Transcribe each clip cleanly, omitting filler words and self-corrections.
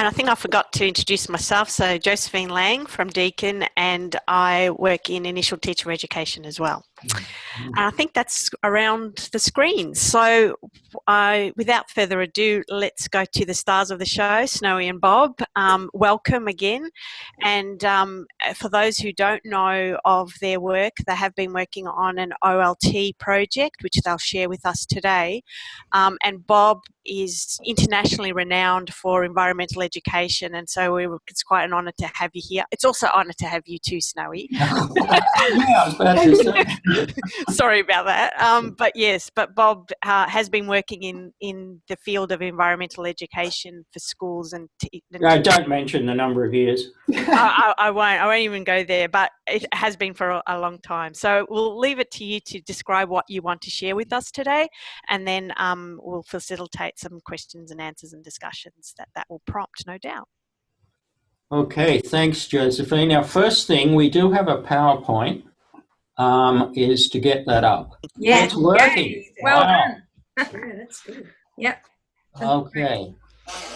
And I think I forgot to introduce myself. So Josephine Lang from Deakin, and I work in initial teacher education as well. And I think that's around the screen. So without further ado, let's go to the stars of the show, Snowy and Bob. Welcome again. And for those who don't know of their work, they have been working on an OLT project, which they'll share with us today. And Bob is internationally renowned for environmental education, and so it's quite an honour to have you here. It's also an honour to have you too, Snowy. Yeah, I was about to say. Sorry about that. But yes, Bob has been working in the field of environmental education for schools and don't mention the number of years. I won't even go there, but it has been for a long time. So we'll leave it to you to describe what you want to share with us today, and then we'll facilitate some questions and answers and discussions that will prompt, no doubt. Okay, thanks, Josephine. Now, first thing, we do have a PowerPoint, is to get that up. Yeah, it's working. Yay. Well done. Yeah, that's good. Yep. Okay.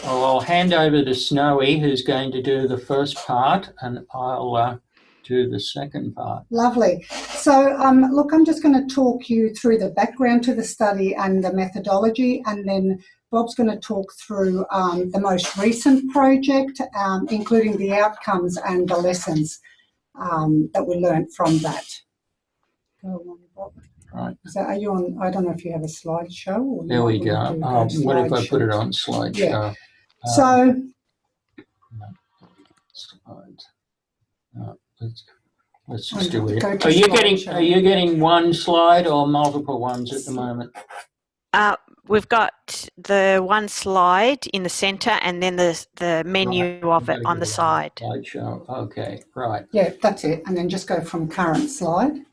Well, I'll hand over to Snowy, who's going to do the first part, and I'll do the second part. Lovely. So, look, I'm just going to talk you through the background to the study and the methodology, and then Bob's going to talk through the most recent project, including the outcomes and the lessons that we learned from that. Go on, Bob. Right. So are you on, I don't know if you have a slideshow. Or There we go. What if I put it on slideshow? Yeah. So, let's just do it. Are you getting one slide or multiple ones at the moment? We've got the one slide in the centre, and then the menu of it on the side. Slideshow. Okay, right. Yeah, that's it. And then just go from current slide.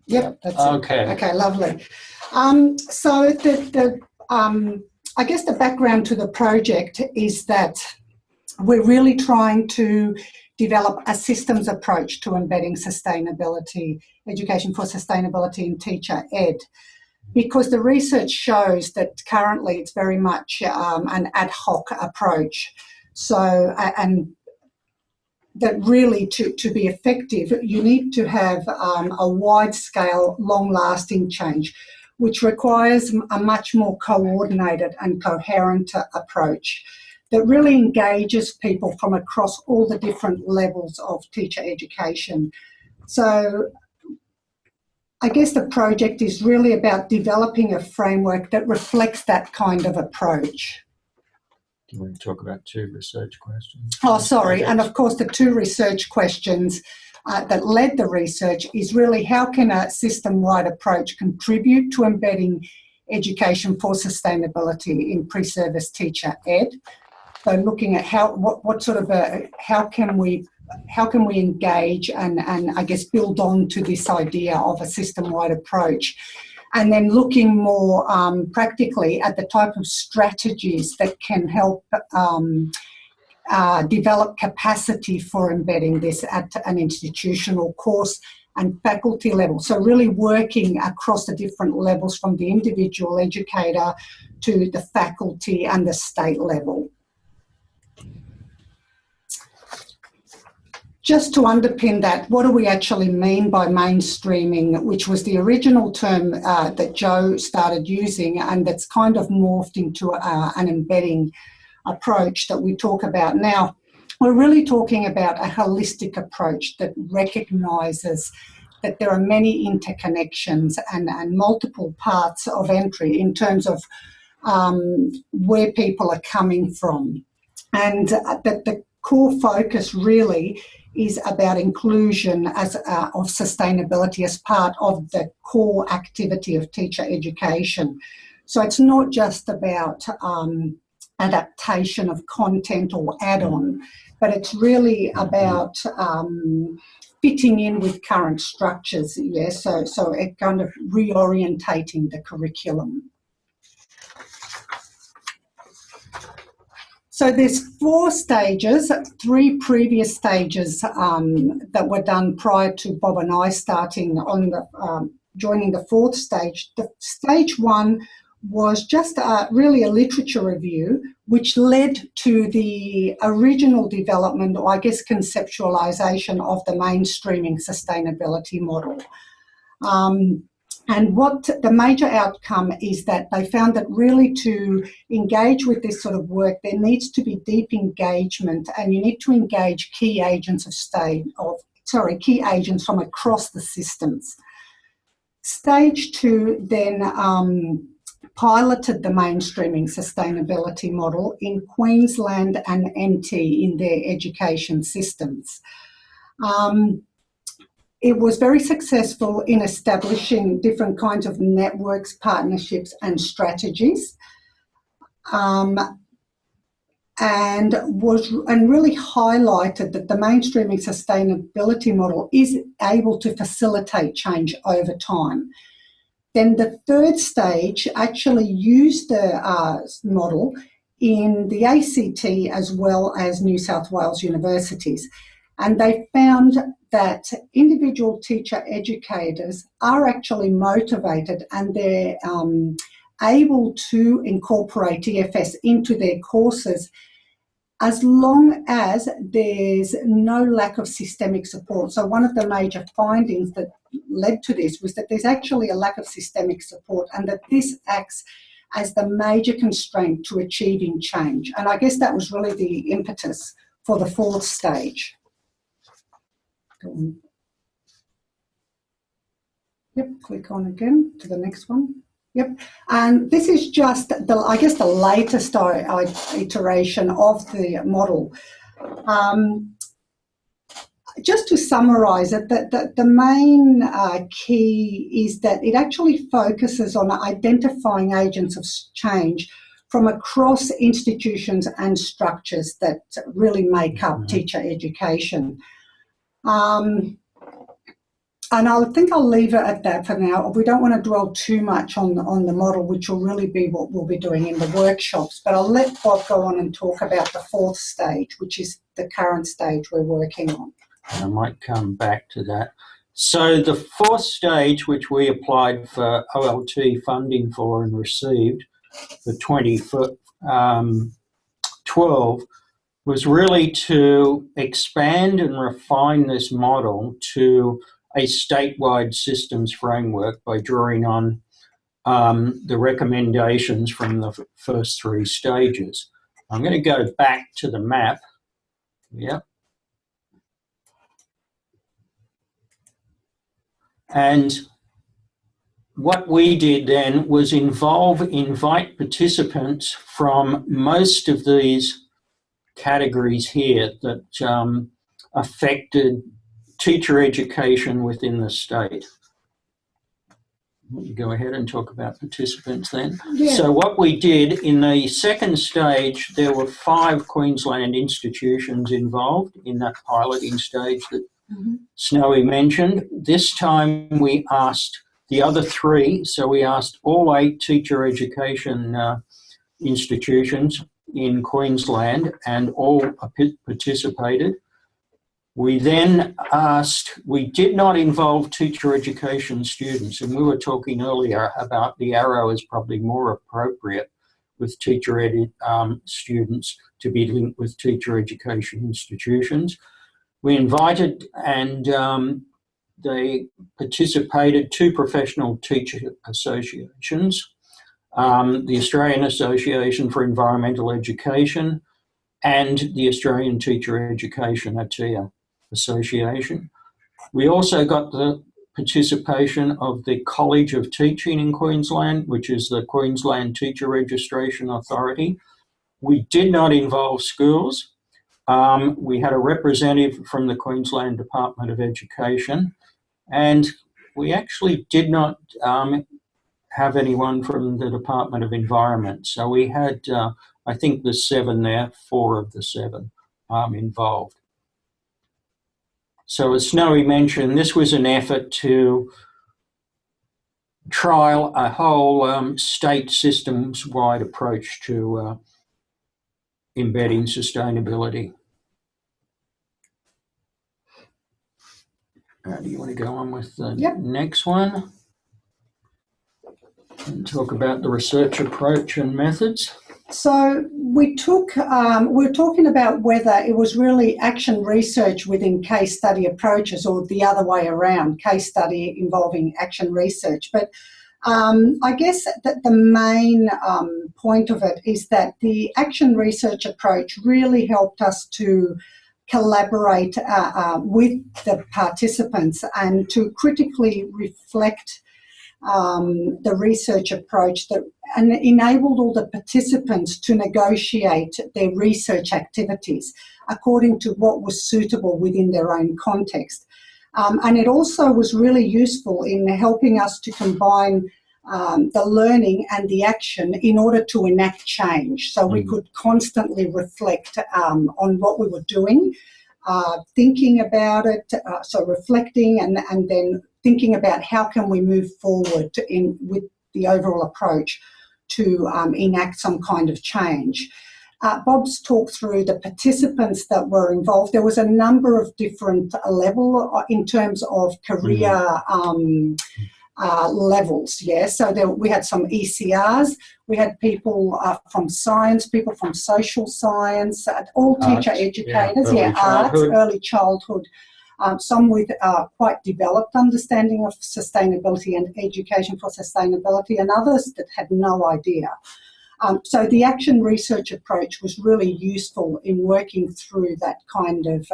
Yep, that's okay. it. Okay, lovely. So I guess the background to the project is that we're really trying to develop a systems approach to embedding sustainability, education for sustainability in teacher ed, because the research shows that currently it's very much an ad hoc approach. So, and that really to be effective, you need to have a wide-scale, long-lasting change, which requires a much more coordinated and coherent approach that really engages people from across all the different levels of teacher education. So I guess the project is really about developing a framework that reflects that kind of approach. Do you want to talk about 2 research questions? Oh, sorry. And of course, the 2 research questions that led the research is really how can a system-wide approach contribute to embedding education for sustainability in pre-service teacher ed? So looking at what sort of how can we engage and I guess build on to this idea of a system-wide approach. And then looking more practically at the type of strategies that can help develop capacity for embedding this at an institutional course and faculty level. So really working across the different levels from the individual educator to the faculty and the state level. Just to underpin that, what do we actually mean by mainstreaming, which was the original term that Joe started using, and that's kind of morphed into an embedding approach that we talk about now. We're really talking about a holistic approach that recognises that there are many interconnections and multiple parts of entry in terms of where people are coming from. And that the core focus really is about inclusion of sustainability as part of the core activity of teacher education. So it's not just about adaptation of content or add-on, but it's really about fitting in with current structures, yes, so it kind of reorientating the curriculum. So there's 4 stages, 3 previous stages that were done prior to Bob and I starting on the joining the 4th stage. The stage 1 was just really a literature review, which led to the original development, or I guess conceptualisation, of the mainstreaming sustainability model. And what the major outcome is that they found that really to engage with this sort of work, there needs to be deep engagement, and you need to engage key agents key agents from across the systems. Stage 2 then piloted the mainstreaming sustainability model in Queensland and NT in their education systems. It was very successful in establishing different kinds of networks, partnerships and strategies, and really highlighted that the mainstreaming sustainability model is able to facilitate change over time. Then the third stage actually used the model in the ACT as well as New South Wales universities. And they found that individual teacher educators are actually motivated, and they're able to incorporate EfS into their courses as long as there's no lack of systemic support. So one of the major findings that led to this was that there's actually a lack of systemic support, and that this acts as the major constraint to achieving change. And I guess that was really the impetus for the fourth stage. Yep, click on again to the next one. Yep, and this is just I guess the latest iteration of the model. Just to summarise it, the main key is that it actually focuses on identifying agents of change from across institutions and structures that really make up teacher education. And I think I'll leave it at that for now. We don't want to dwell too much on the model, which will really be what we'll be doing in the workshops. But I'll let Bob go on and talk about the fourth stage, which is the current stage we're working on. I might come back to that. So the fourth stage, which we applied for OLT funding for and received for 2012, was really to expand and refine this model to a statewide systems framework by drawing on the recommendations from the first three stages. I'm going to go back to the map. Yep. And what we did then was invite participants from most of these categories here that affected teacher education within the state. Go ahead and talk about participants then. Yeah. So what we did in the second stage, there were 5 Queensland institutions involved in that piloting stage that Snowy mentioned. This time we asked the other 3, so we asked all 8 teacher education institutions in Queensland, and all participated. We then asked, we did not involve teacher education students, and we were talking earlier about the arrow is probably more appropriate with teacher students to be linked with teacher education institutions. We invited, and they participated, 2 professional teacher associations, the Australian Association for Environmental Education and the Australian Teacher Education ATEA Association. We also got the participation of the College of Teaching in Queensland, which is the Queensland Teacher Registration Authority. We did not involve schools. We had a representative from the Queensland Department of Education, and we actually did not have anyone from the Department of Environment. So we had, I think there's 7 there, 4 of the 7 involved. So as Snowy mentioned, this was an effort to trial a whole state systems-wide approach to embedding sustainability. Do you want to go on with the next one? and talk about the research approach and methods. So we were talking about whether it was really action research within case study approaches or the other way around, case study involving action research. But I guess that the main point of it is that the action research approach really helped us to collaborate with the participants and to critically reflect the research approach and enabled all the participants to negotiate their research activities according to what was suitable within their own context. And it also was really useful in helping us to combine the learning and the action in order to enact change. So we could constantly reflect on what we were doing, thinking about it, so reflecting and then thinking about how can we move forward with the overall approach to enact some kind of change. Bob's talked through the participants that were involved. There was a number of different levels in terms of career levels, yeah. So we had some ECRs, we had people from science, people from social science, all teacher educators, early childhood. Some with quite developed understanding of sustainability and education for sustainability, and others that had no idea. So the action research approach was really useful in working through that kind of,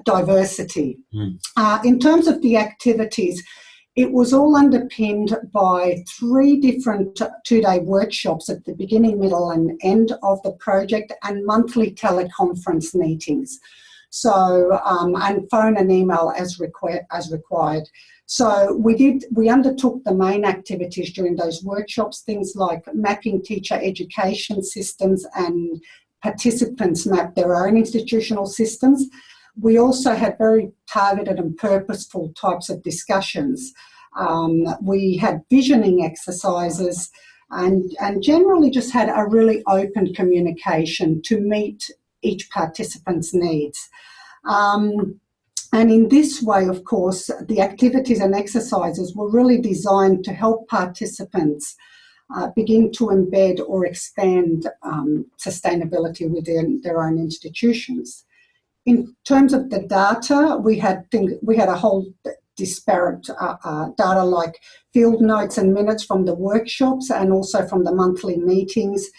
diversity. In terms of the activities, it was all underpinned by 3 different 2-day workshops at the beginning, middle and end of the project, and monthly teleconference meetings. So, and phone and email as required. So we undertook the main activities during those workshops, things like mapping teacher education systems, and participants mapped their own institutional systems. We also had very targeted and purposeful types of discussions. We had visioning exercises and generally just had a really open communication to meet each participant's needs. And in this way, of course, the activities and exercises were really designed to help participants begin to embed or expand sustainability within their own institutions. In terms of the data, we had a whole disparate data like field notes and minutes from the workshops and also from the monthly meetings.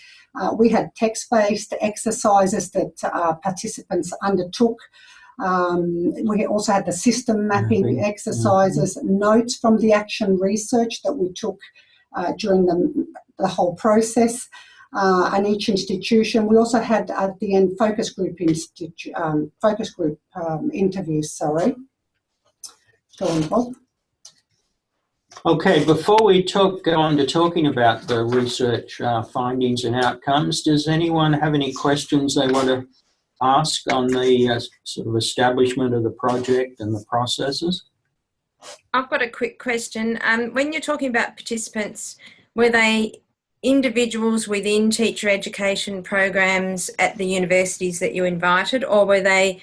We had text-based exercises that participants undertook. We also had the system mapping exercises, notes from the action research that we took during the whole process. And each institution, we also had at the end focus group interviews. Sorry, go on, Bob. Okay, before we go on to talking about the research findings and outcomes, does anyone have any questions they want to ask on the sort of establishment of the project and the processes? I've got a quick question. When you're talking about participants, were they individuals within teacher education programs at the universities that you invited, or were they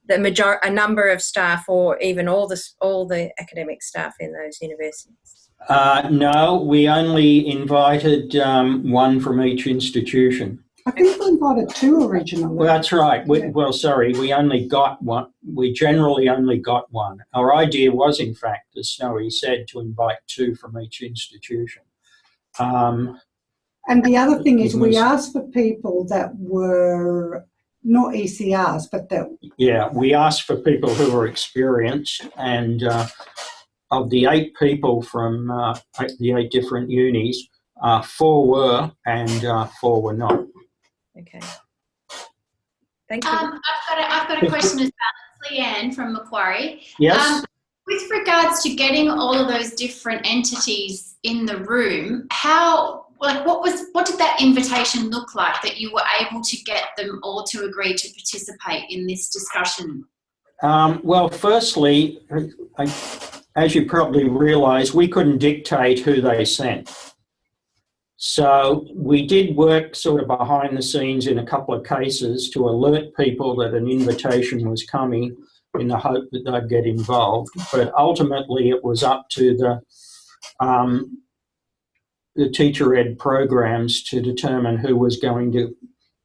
a number of staff, or even all the academic staff in those universities? No, we only invited one from each institution. I think we invited 2 originally. Well, that's right. We only got one. We generally only got one. Our idea was, in fact, as Snowy said, to invite 2 from each institution. And the other thing is we asked for people that were not ECRs, but that... Yeah, we asked for people who were experienced, and of the 8 people from the 8 different unis, 4 were and 4 were not. Okay. Thank you. I've got a question as well. It's Leanne from Macquarie. Yes? With regards to getting all of those different entities in the room, what did that invitation look like, that you were able to get them all to agree to participate in this discussion? Well, firstly, as you probably realise, we couldn't dictate who they sent. So we did work sort of behind the scenes in a couple of cases to alert people that an invitation was coming, in the hope that they'd get involved. But ultimately, it was up to the teacher ed programs to determine who was going to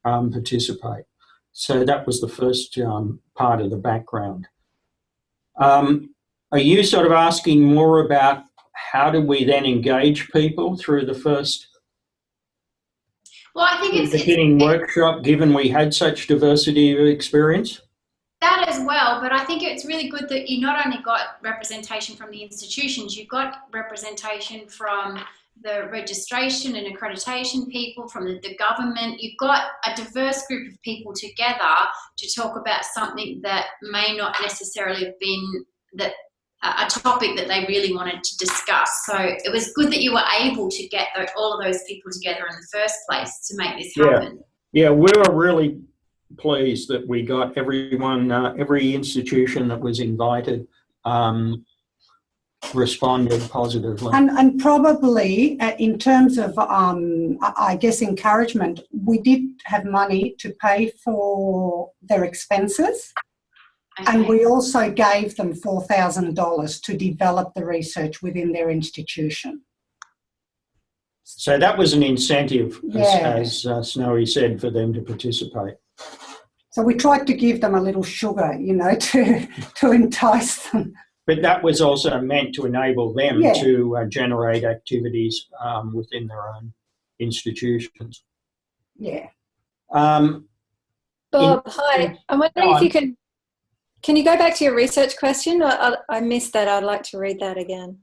participate. So that was the first part of the background. Are you sort of asking more about how do we then engage people through the first I think beginning workshop, given we had such diversity of experience? That as well, but I think it's really good that you not only got representation from the institutions, you've got representation from the registration and accreditation people, from the government. You've got a diverse group of people together to talk about something that may not necessarily have been a topic that they really wanted to discuss. So it was good that you were able to get all of those people together in the first place to make this happen. Yeah, we were really pleased that we got everyone, every institution that was invited responded positively. And probably in terms of, I guess, encouragement, we did have money to pay for their expenses. Okay. And we also gave them $4,000 to develop the research within their institution. So that was an incentive, as Snowy said, for them to participate. So we tried to give them a little sugar, you know, to entice them. But that was also meant to enable them to generate activities within their own institutions. Yeah. Bob, hi. I'm wondering if you can you go back to your research question? I missed that. I'd like to read that again.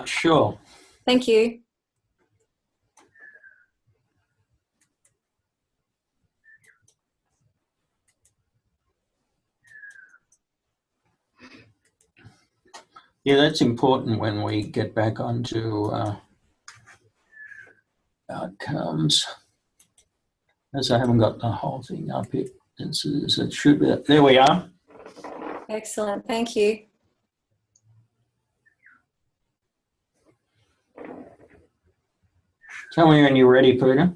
Sure. Thank you. Yeah, that's important when we get back onto outcomes. As I haven't got the whole thing up here. It should be. There we are. Excellent. Thank you. Tell me when you're ready, Peter.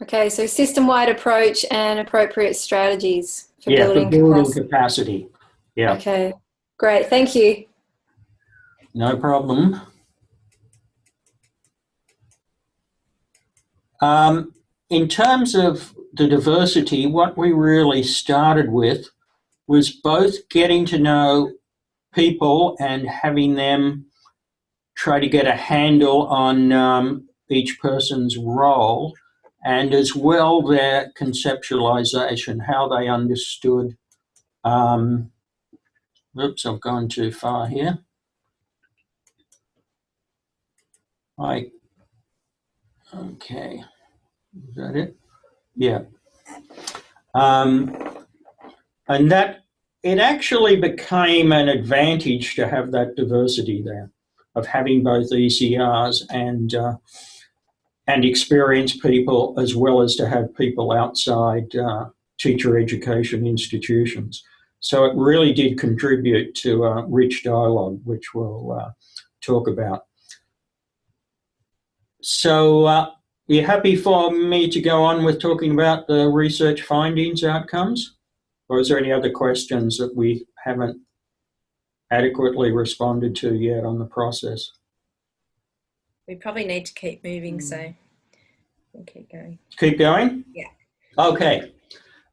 Okay, so system-wide approach and appropriate strategies for building capacity. Yeah. Okay, great. Thank you. No problem. In terms of the diversity, what we really started with was both getting to know people and having them try to get a handle on each person's role, and as well their conceptualization, how they understood. Oops, I've gone too far here. Okay, is that it? Yeah. And that it actually became an advantage to have that diversity there, of having both ECRs and experienced people, as well as to have people outside teacher education institutions. So it really did contribute to a rich dialogue, which we'll talk about. So you're happy for me to go on with talking about the research findings outcomes? Or is there any other questions that we haven't adequately responded to yet on the process? We probably need to keep moving, so we'll keep going. Keep going? Yeah. Okay.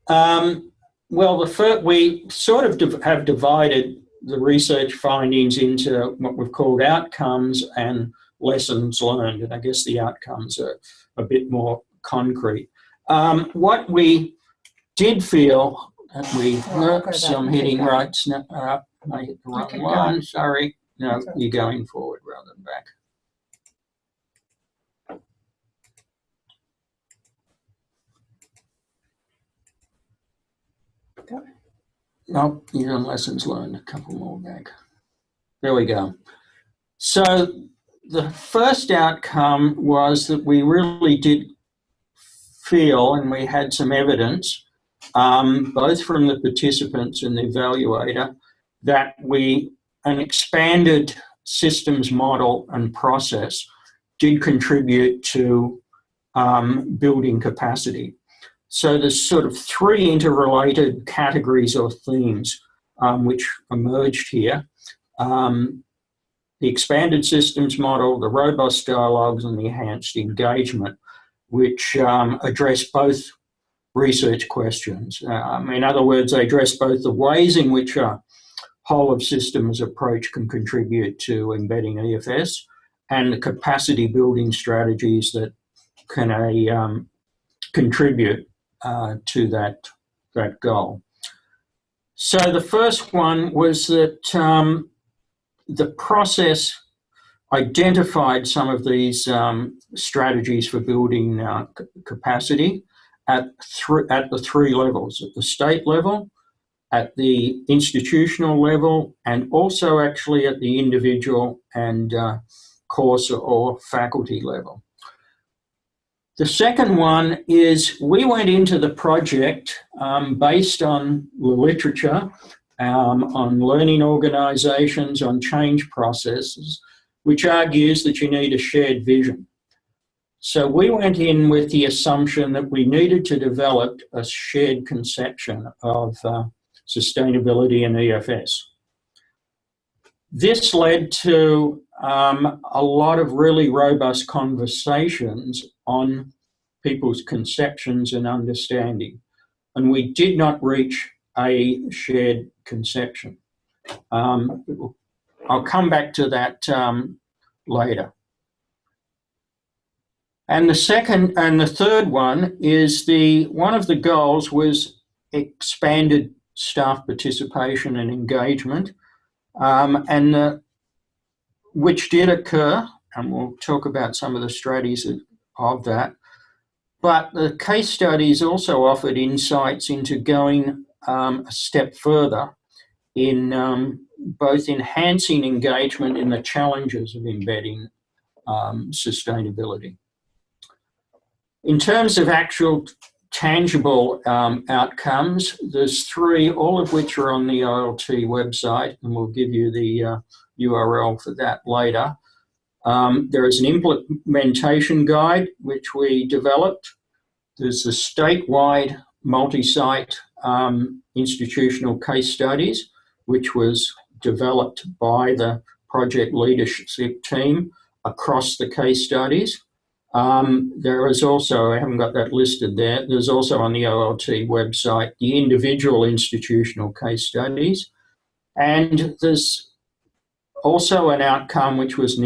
Well, we sort of have divided the research findings into what we've called outcomes and lessons learned, and I guess the outcomes are a bit more concrete. What we did feel that we, so I'm hitting right, I hit the wrong one, sorry. No, you're going forward rather than back. No, you're on lessons learned, a couple more back. There we go. So the first outcome was that we really did feel, and we had some evidence, both from the participants and the evaluator, that an expanded systems model and process did contribute to building capacity. So there's sort of three interrelated categories or themes which emerged here. The expanded systems model, the robust dialogues, and the enhanced engagement, which address both research questions. In other words, they address both the ways in which a whole of systems approach can contribute to embedding EfS and the capacity building strategies that can contribute to that goal. So the first one was that the process identified some of these strategies for building capacity at the three levels: at the state level, at the institutional level, and also actually at the individual and course or faculty level. The second one is we went into the project based on the literature, on learning organisations, on change processes, which argues that you need a shared vision. So we went in with the assumption that we needed to develop a shared conception of sustainability and EfS. This led to a lot of really robust conversations on people's conceptions and understanding, and we did not reach a shared conception. I'll come back to that later. And the third one is one of the goals was expanded staff participation and engagement, which did occur, and we'll talk about some of the strategies of that. But the case studies also offered insights into going a step further in both enhancing engagement in the challenges of embedding sustainability. In terms of actual tangible outcomes, there's three, all of which are on the ILT website, and we'll give you the URL for that later. There is an implementation guide which we developed. There's the statewide multi-site institutional case studies, which was developed by the project leadership team across the case studies. There is also, I haven't got that listed there, there's also on the OLT website the individual institutional case studies. And there's also an outcome which was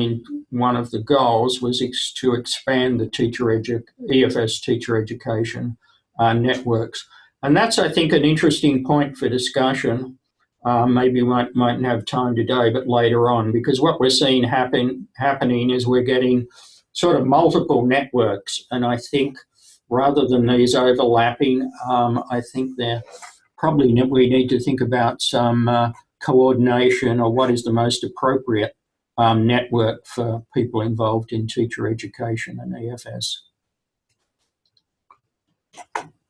one of the goals was to expand the EfS teacher education networks. And that's, I think, an interesting point for discussion. Maybe we mightn't have time today, but later on, because what we're seeing happening is we're getting sort of multiple networks. And I think rather than these overlapping, I think we need to think about some coordination or what is the most appropriate network for people involved in teacher education and EfS.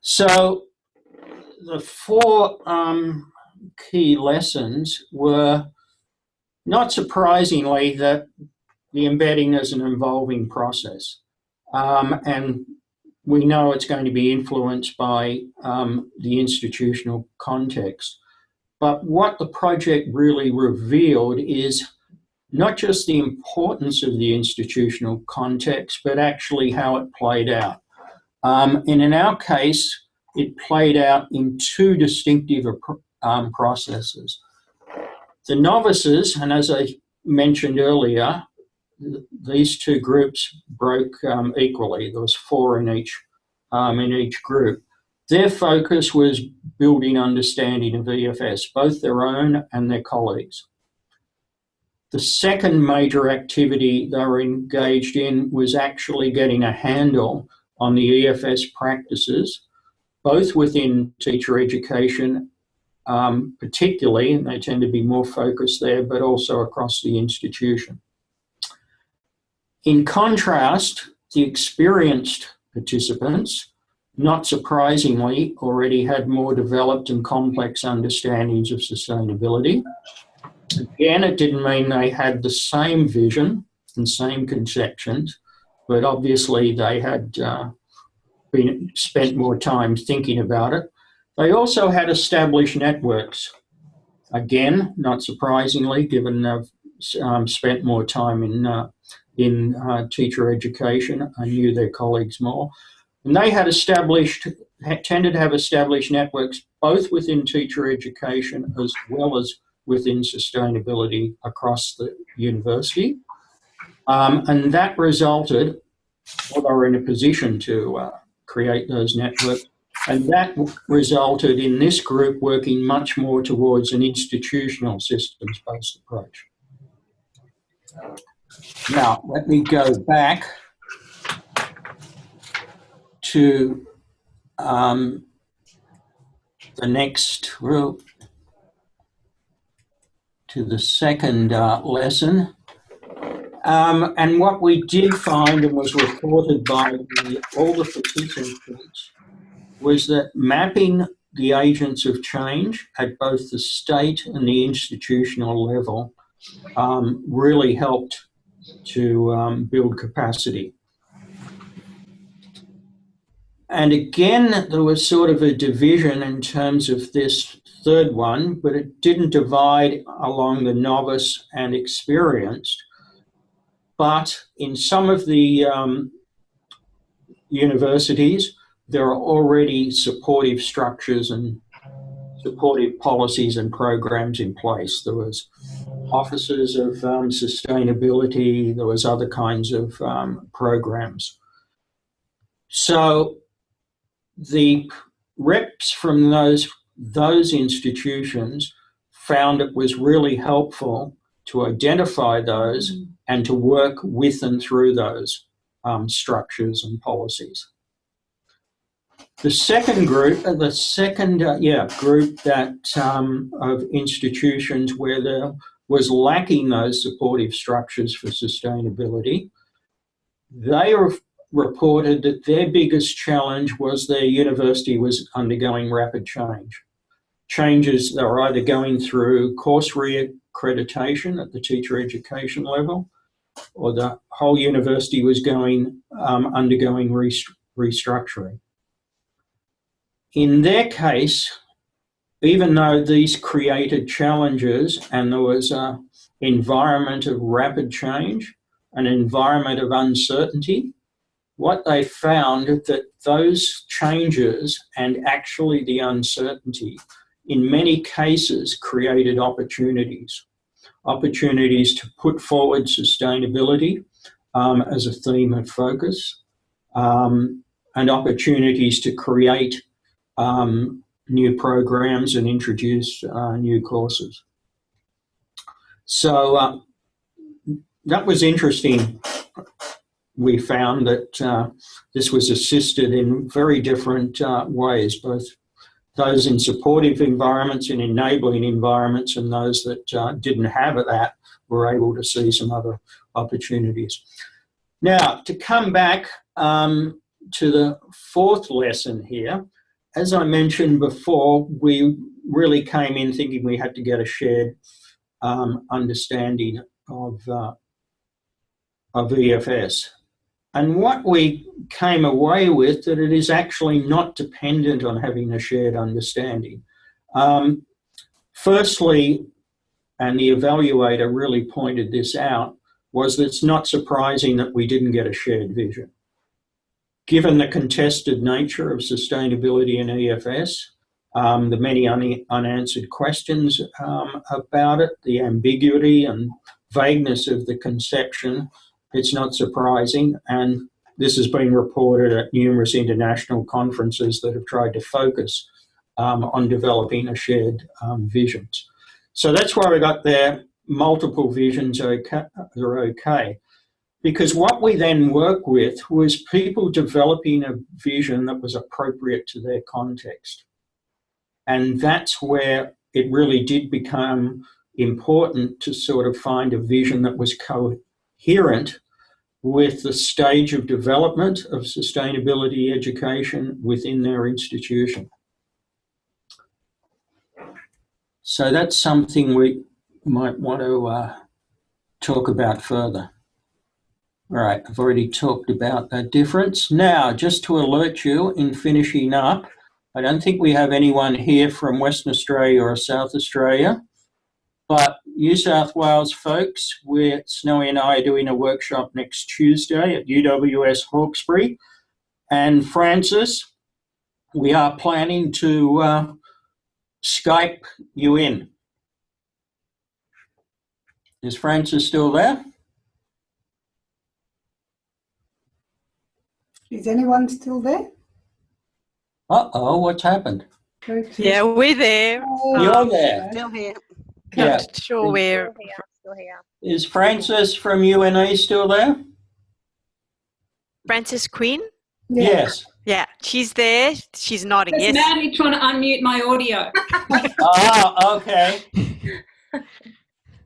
So the four key lessons were, not surprisingly, that the embedding is an evolving process. And we know it's going to be influenced by the institutional context. But what the project really revealed is not just the importance of the institutional context, but actually how it played out. And in our case, it played out in two distinctive processes. The novices, and as I mentioned earlier, these two groups broke equally. There was 4 in each group. Their focus was building understanding of EfS, both their own and their colleagues. The second major activity they were engaged in was actually getting a handle on the EfS practices, both within teacher education particularly, and they tend to be more focused there, but also across the institution. In contrast, the experienced participants, not surprisingly, already had more developed and complex understandings of sustainability. Again, it didn't mean they had the same vision and same conceptions, but obviously they had spent more time thinking about it. They also had established networks. Again, not surprisingly, given they've spent more time in teacher education and knew their colleagues more. And they tended to have established networks both within teacher education as well as within sustainability across the university. And that resulted, well, they were in a position to create those networks. And that resulted in this group working much more towards an institutional systems-based approach. Now, let me go back to the next group, to the second lesson. And what we did find, and was reported by all the participants, was that mapping the agents of change at both the state and the institutional level really helped to build capacity. And again, there was sort of a division in terms of this third one, but it didn't divide along the novice and experienced. But in some of the universities, there are already supportive structures and supportive policies and programs in place. There was offices of sustainability, there was other kinds of programs. So the reps from those institutions found it was really helpful to identify those and to work with and through those structures and policies. The second group, group that of institutions where there was lacking those supportive structures for sustainability, they reported that their biggest challenge was their university was undergoing rapid change. Changes that were either going through course reaccreditation at the teacher education level, or the whole university was undergoing restructuring. In their case, even though these created challenges and there was an environment of rapid change, an environment of uncertainty, what they found that those changes and actually the uncertainty in many cases created opportunities to put forward sustainability as a theme of focus, and opportunities to create new programs and introduce new courses. So that was interesting. We found that this was assisted in very different ways, both those in supportive environments and enabling environments, and those that didn't have that were able to see some other opportunities. Now, to come back to the fourth lesson here, as I mentioned before, we really came in thinking we had to get a shared understanding of EfS. And what we came away with, that it is actually not dependent on having a shared understanding. Firstly, and the evaluator really pointed this out, was that it's not surprising that we didn't get a shared vision. Given the contested nature of sustainability in EfS, the many unanswered questions about it, the ambiguity and vagueness of the conception, it's not surprising, and this has been reported at numerous international conferences that have tried to focus on developing a shared vision. So that's why we got there. Multiple visions are okay. Because what we then work with was people developing a vision that was appropriate to their context. And that's where it really did become important to sort of find a vision that was coherent with the stage of development of sustainability education within their institution. So that's something we might want to talk about further. Right, I've already talked about that difference. Now, just to alert you in finishing up, I don't think we have anyone here from Western Australia or South Australia, but New South Wales folks, Snowy and I are doing a workshop next Tuesday at UWS Hawkesbury. And Francis, we are planning to Skype you in. Is Francis still there? Is anyone still there? Uh-oh, what's happened? Yeah, we're there. You're there. Still here. Yeah. Not sure where. Still here. Is Francis from UNE still there? Frances Quinn? Yes. Yeah, she's there. She's nodding. Just Yes. madly trying to unmute my audio. Oh, okay.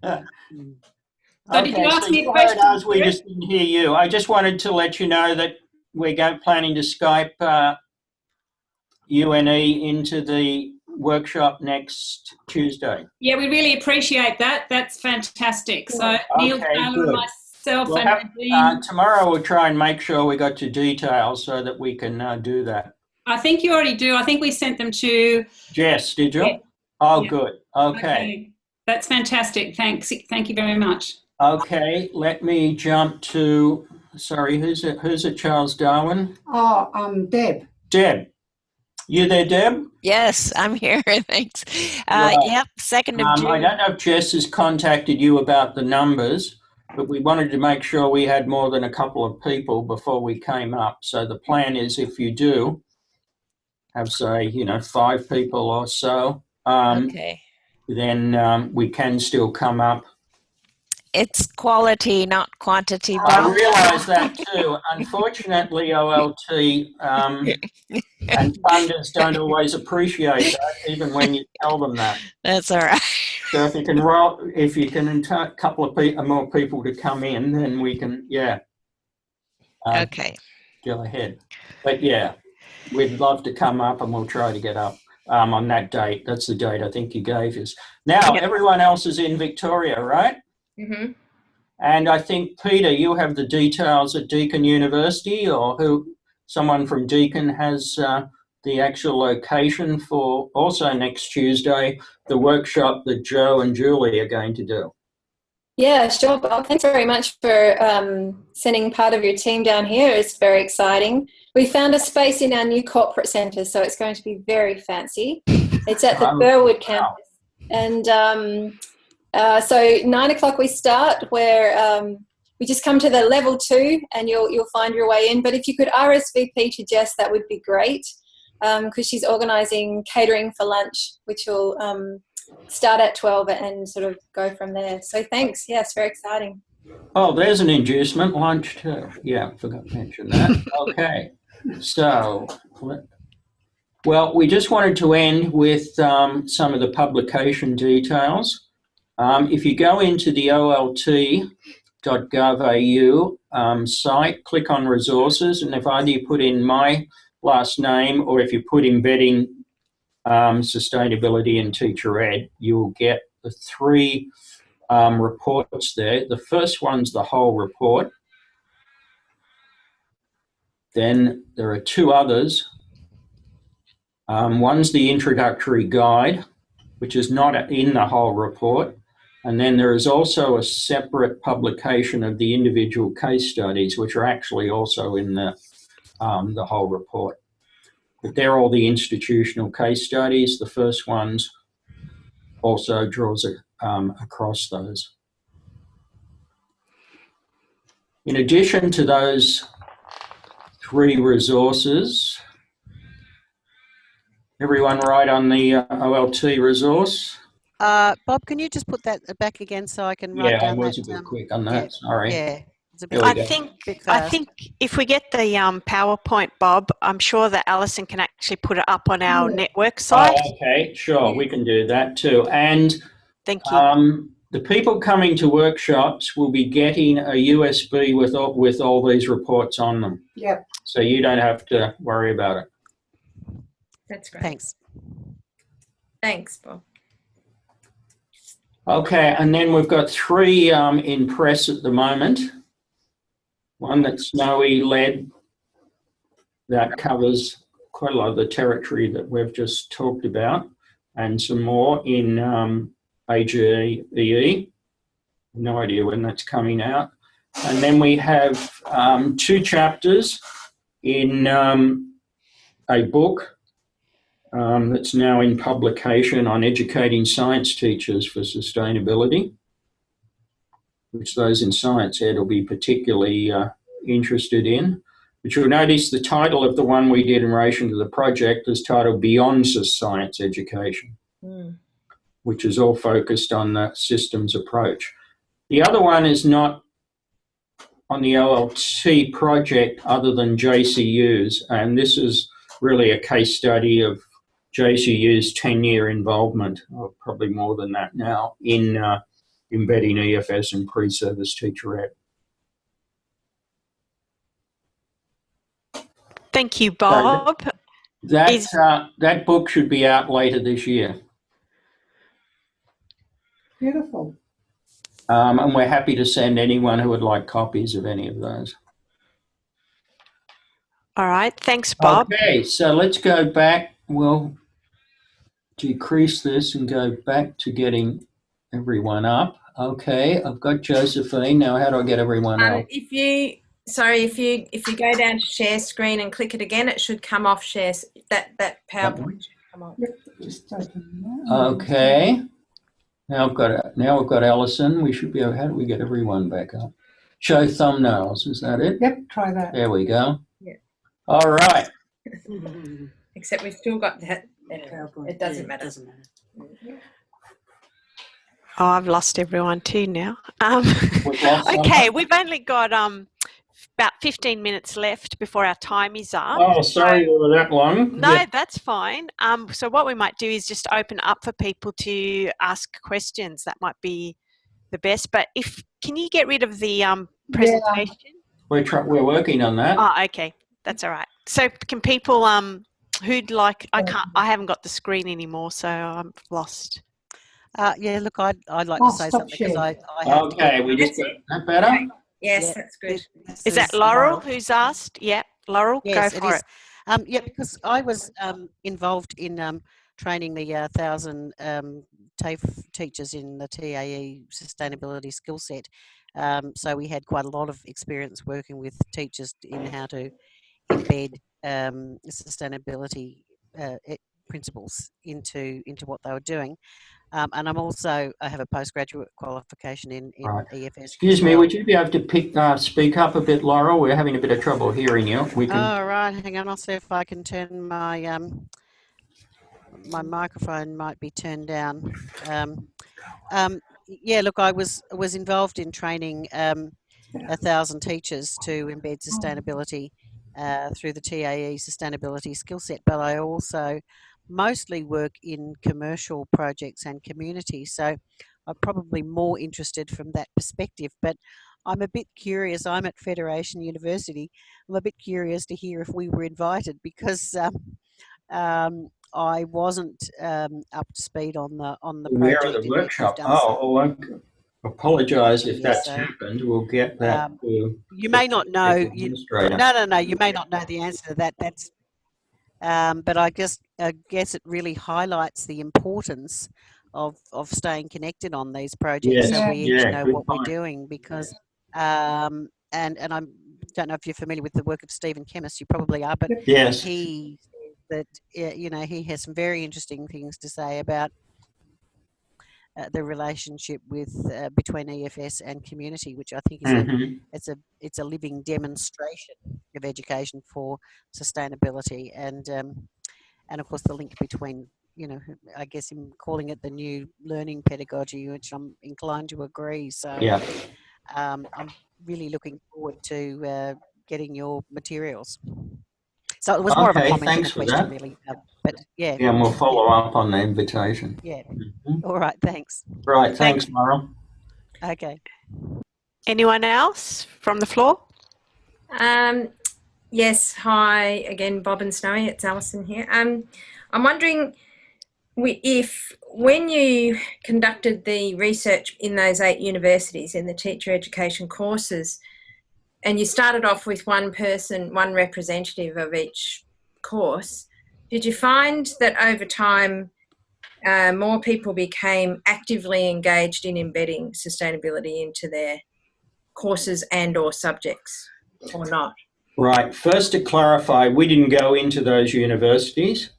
So did you ask me a you question? heard us, we just didn't hear you. I just wanted to let you know that we're planning to Skype UNE into the workshop next Tuesday. Yeah, we really appreciate that. That's fantastic. So Neil Okay, Taylor good. and myself We'll and have, Nadine. tomorrow we'll try and make sure we got your details so that we can do that. I think you already do. I think we sent them to Jess, did you? Yeah. Oh, Yeah. good. Okay. That's fantastic. Thanks. Thank you very much. Okay, let me jump to, sorry, who's it, Charles Darwin? Oh, Deb. Deb. You there, Deb? Yes, I'm here. Thanks. Right. Yep, 2nd of June. I don't know if Jess has contacted you about the numbers, but we wanted to make sure we had more than a couple of people before we came up. So the plan is, if you do have, say, 5 people or so, Okay. then we can still come up. It's quality, not quantity. I Bob. realise that too. Unfortunately, OLT and funders don't always appreciate that, even when you tell them that. That's all right. So if you can a couple of more people to come in, then we can, Okay. go ahead. But yeah, we'd love to come up, and we'll try to get up on that date. That's the date I think you gave us. Now, everyone else is in Victoria, right? Mm-hmm. And I think, Peter, you have the details at Deakin University, or someone from Deakin has the actual location for also next Tuesday, the workshop that Joe and Julie are going to do. Yeah, sure, Bob. Thanks very much for sending part of your team down here. It's very exciting. We found a space in our new corporate centre, so it's going to be very fancy. It's at the Burwood campus. And so 9 o'clock we start, where we just come to the level 2 and you'll find your way in. But if you could RSVP to Jess, that would be great, because she's organising catering for lunch, which will start at 12 and sort of go from there. So thanks. Yeah, it's very exciting. Oh, there's an inducement, lunch too. Yeah, forgot to mention that. Okay, so, well, we just wanted to end with some of the publication details. If you go into the olt.gov.au site, click on resources, and if either you put in my last name or if you put Embedding Sustainability in Teacher Ed, you will get the 3 reports there. The first one's the whole report. Then there are 2 others. One's the introductory guide, which is not in the whole report. And then there is also a separate publication of the individual case studies, which are actually also in the whole report. But they're all the institutional case studies. The first one's also draws across those. In addition to those 3 resources, everyone right on the OLT resource? Bob, can you just put that back again so I can write down that? Yeah, I was a bit quick on that, sorry. Yeah. I think if we get the PowerPoint, Bob, I'm sure that Alison can actually put it up on our network site. Oh, okay, sure, we can do that too. And thank you. The people coming to workshops will be getting a USB with all these reports on them. Yep. So you don't have to worry about it. That's great. Thanks. Thanks, Bob. Okay, and then we've got 3 in press at the moment. one that Snowy led that covers quite a lot of the territory that we've just talked about, and some more in AGEE. No idea when that's coming out. And then we have 2 chapters in a book that's now in publication on educating science teachers for sustainability, which those in science ed will be particularly interested in. But you'll notice the title of the one we did in relation to the project is titled Beyond Science Education, which is all focused on the systems approach. The other one is not on the OLT project other than JCU's, and this is really a case study of JCU's 10-year involvement, or probably more than that now, in embedding EfS and pre-service teacher ed. Thank you, Bob. That book should be out later this year. Beautiful. And we're happy to send anyone who would like copies of any of those. All right, thanks, Bob. Okay, so let's go back. We'll decrease this and go back to getting everyone up. Okay, I've got Josephine. Now, how do I get everyone up? If you go down to share screen and click it again, it should come off share. That PowerPoint should come off. Just open that. Okay. Now I've got Alison. We should be able. How do we get everyone back up? Show thumbnails. Is that it? Yep, try that. There we go. Yeah. All right. Except we've still got that PowerPoint. It doesn't matter. Oh, I've lost everyone too now. Okay, we've only got about 15 minutes left before our time is up. Oh, sorry, we were that long. No, Yeah. that's fine. So what we might do is just open up for people to ask questions. That might be the best. But can you get rid of the presentation? We're working on that. Oh, okay, that's all right. So can people who'd like? I haven't got the screen anymore, so I'm lost. Yeah, look, I'd like to say something because I have Okay, we just got that better. Yes, Yeah. that's good. Is that Laurel who's asked? Yeah, Laurel, Yes, go for it. Yeah, because I was involved in training the 1,000 TAFE teachers in the TAE sustainability skill set. So we had quite a lot of experience working with teachers in how to embed sustainability principles into what they were doing. And I have a postgraduate qualification in Right. EfS. Excuse me, would you be able to speak up a bit, Laurel? We're having a bit of trouble hearing you. We can. Oh, right. Hang on. I'll see if I can turn my my microphone might be turned down. Yeah, look, I was involved in training 1,000 teachers to embed sustainability through the TAE sustainability skill set, but I also mostly work in commercial projects and communities, so I'm probably more interested from that perspective. But I'm a bit curious. I'm at Federation University. I'm a bit curious to hear if we were invited because I wasn't up to speed on the Where project. are the workshop? I apologise if that's happened. We'll get that. You may not know. No. You may not know the answer to that. That's. But I guess it really highlights the importance of staying connected on these projects, so we each know what we're doing. Because and I don't know if you're familiar with the work of Stephen Chemist. You probably are, but yes, he he has some very interesting things to say about the relationship with between EfS and community, which I think is it's a living demonstration of education for sustainability, and of course the link between, I guess him calling it the new learning pedagogy, which I'm inclined to agree. So I'm really looking forward to getting your materials. So it was more of a comment than a question, really. But yeah. Yeah, and we'll follow up on the invitation. Yeah. All right. Thanks. Right. Thanks, Laurel. Okay. Anyone else from the floor? Yes. Hi again, Bob and Snowy. It's Alison here. I'm wondering if when you conducted the research in those 8 universities in the teacher education courses, and you started off with one person, one representative of each course. Did you find that over time more people became actively engaged in embedding sustainability into their courses and or subjects, or not? Right. First, to clarify, we didn't go into those universities,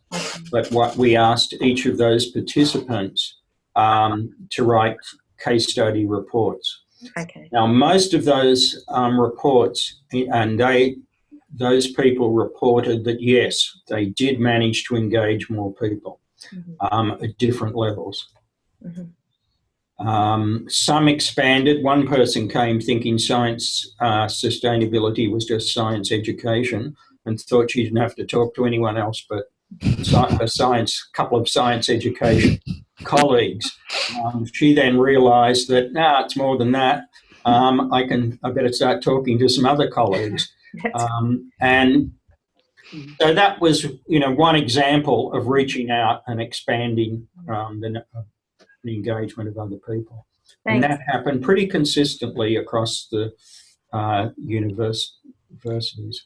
but what we asked each of those participants to write case study reports. Okay. Now, most of those reports, and those people reported that yes, they did manage to engage more people at different levels. Some expanded. One person came thinking science sustainability was just science education and thought she didn't have to talk to anyone else but a couple of science education colleagues. She then realised that, it's more than that. I better start talking to some other colleagues. And so that was, one example of reaching out and expanding the engagement of other people. Thanks. And that happened pretty consistently across the universities.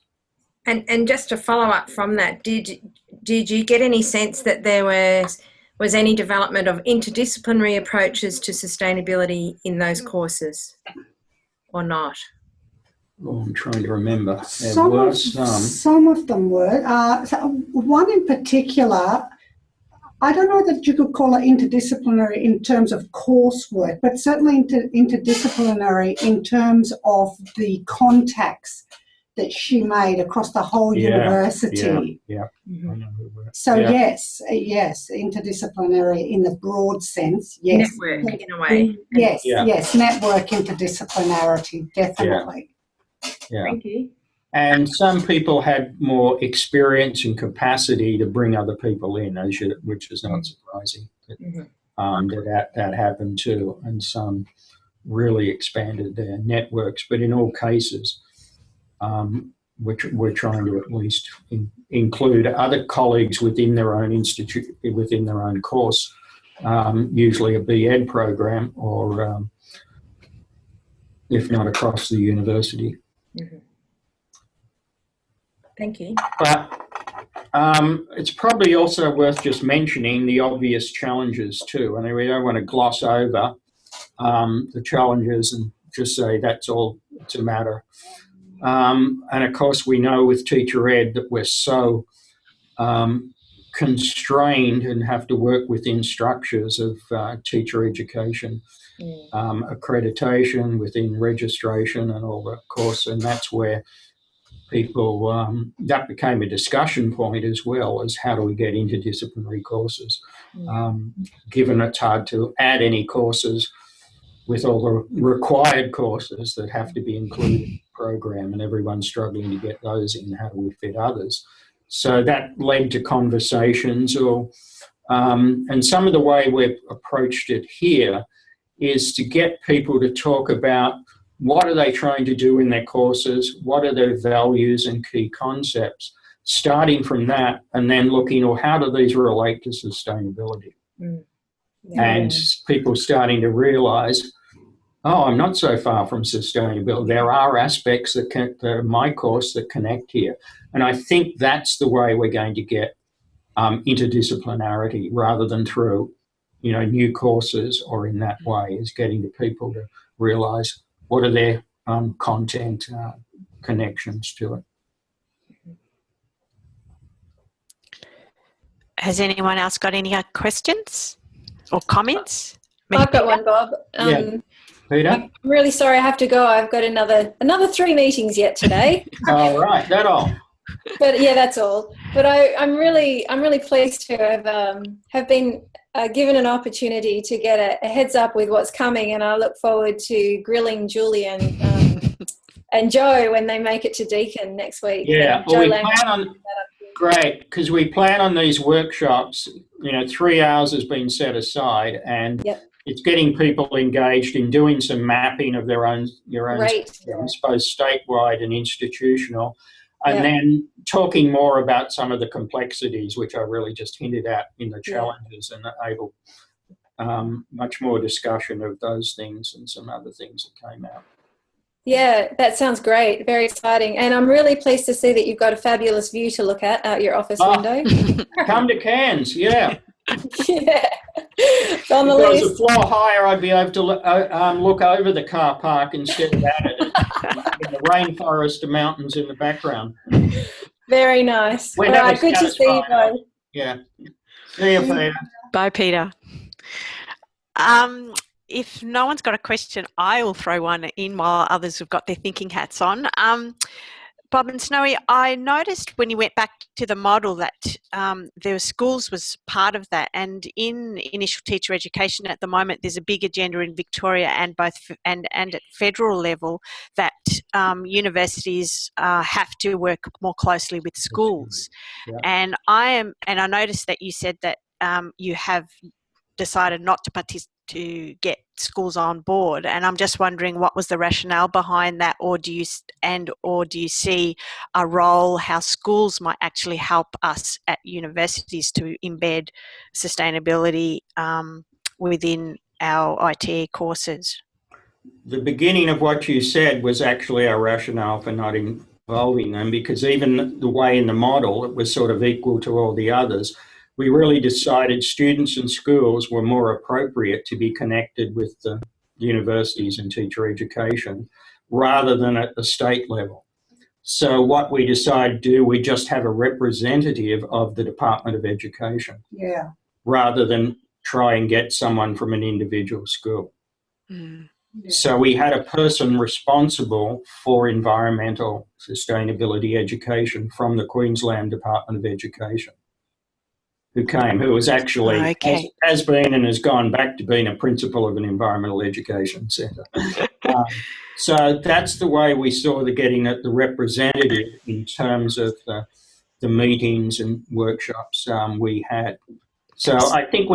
And just to follow up from that, did you get any sense that there was any development of interdisciplinary approaches to sustainability in those courses, or not? Oh, I'm trying to remember. Some of them were. One in particular, I don't know that you could call it interdisciplinary in terms of coursework, but certainly interdisciplinary in terms of the contacts that she made across the whole university. Yeah. So yes, interdisciplinary in the broad sense. Yes. Network in a way. Yes, network interdisciplinarity, definitely. Yeah. Thank you. And some people had more experience and capacity to bring other people in, which is not surprising. That happened too, and some really expanded their networks. But in all cases, we're trying to at least include other colleagues within their own institute, within their own course, usually a B.Ed program, or if not across the university. Thank you. But it's probably also worth just mentioning the obvious challenges too. I mean, we don't want to gloss over the challenges and just say that's all it's a matter. And of course, we know with teacher ed that we're so constrained and have to work within structures of teacher education, accreditation, within registration and all that, of course, and that's where people, that became a discussion point as well, as how do we get interdisciplinary courses, given it's hard to add any courses with all the required courses that have to be included in the program, and everyone's struggling to get those in. How do we fit others? So that led to conversations, and some of the way we've approached it here is to get people to talk about what are they trying to do in their courses, what are their values and key concepts, starting from that and then looking, how do these relate to sustainability? And people starting to realise, I'm not so far from sustainability. There are aspects that are my course that connect here. And I think that's the way we're going to get interdisciplinarity, rather than through, new courses or in that way, is getting the people to realise what are their content connections to it. Has anyone else got any questions or comments? I've got one, Bob. Peter? I'm really sorry I have to go. I've got another 3 meetings yet today. All right, that all. But yeah, that's all. But I'm really pleased to have been given an opportunity to get a heads up with what's coming, and I look forward to grilling Julian and Joe when they make it to Deakin next week. Yeah, well, we plan on, great, because we plan on these workshops, 3 hours has been set aside, and it's getting people engaged in doing some mapping of their own, I suppose, statewide and institutional, and then talking more about some of the complexities, which I really just hinted at in the challenges, and able much more discussion of those things and some other things that came out. Yeah, that sounds great. Very exciting. And I'm really pleased to see that you've got a fabulous view to look at out your office window. Come to Cairns, yeah. Yeah, it's on the If there was a list. floor higher, I'd be able to look over the car park instead of at it, in the rainforest and mountains in the background. Very nice. We're All never right, good to see you satisfied. both. Yeah. See you, Peter. Bye, Peter. If no one's got a question, I will throw one in while others have got their thinking hats on. Bob and Snowy, I noticed when you went back to the model that there were schools was part of that, and in initial teacher education at the moment, there's a big agenda in Victoria and at federal level that universities have to work more closely with schools. Yeah. And I noticed that you said that you have decided not to get schools on board, and I'm just wondering what was the rationale behind that, or do you see a role how schools might actually help us at universities to embed sustainability within our IT courses? The beginning of what you said was actually our rationale for not involving them, because even the way in the model, it was sort of equal to all the others. We really decided students and schools were more appropriate to be connected with the universities and teacher education rather than at the state level. So what we decided to do, we just have a representative of the Department of Education, rather than try and get someone from an individual school. Mm. So we had a person responsible for environmental sustainability education from the Queensland Department of Education, who was actually has been and has gone back to being a principal of an environmental education centre. So that's the way we saw getting at the representative in terms of the meetings and workshops we had. So I think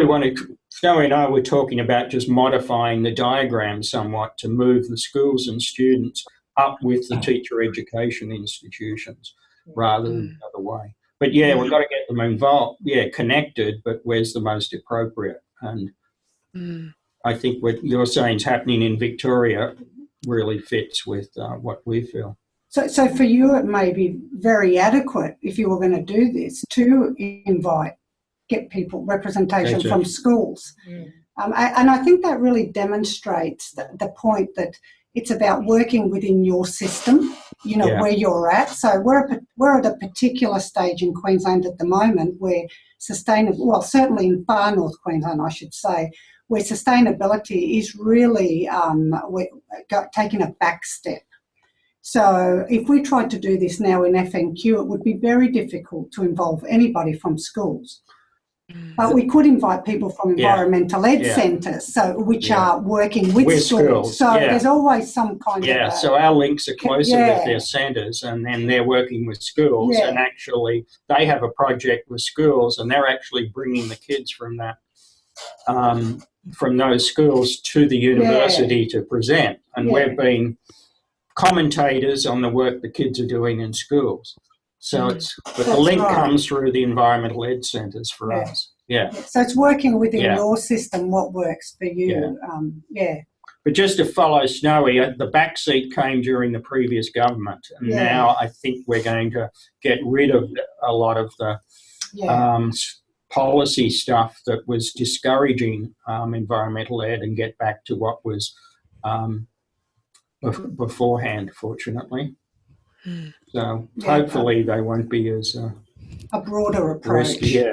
Snowy and I were talking about just modifying the diagram somewhat to move the schools and students up with the teacher education institutions rather than the other way. But yeah, we've got to get them involved, connected, but where's the most appropriate? And I think what you're saying is happening in Victoria really fits with what we feel. So for you, it may be very adequate if you were going to do this to get people representation from schools. And I think that really demonstrates the point that it's about working within your system, where you're at. So we're at a particular stage in Queensland at the moment where certainly in far north Queensland, I should say, where sustainability is really taking a back step. So if we tried to do this now in FNQ, it would be very difficult to involve anybody from schools. But we could invite people from environmental ed centres, which are working with schools. So there's always some kind of... so our links are closer with their centres, and then they're working with schools, and actually they have a project with schools, and they're actually bringing the kids from that from those schools to the university to present. And we've been commentators on the work the kids are doing in schools. So but the link comes through the environmental ed centres for us. So it's working within your system, what works for you. But just to follow Snowy, the back seat came during the previous government, and now I think we're going to get rid of a lot of the policy stuff that was discouraging environmental ed and get back to what was beforehand, fortunately. So hopefully they won't be as a broader approach. risky.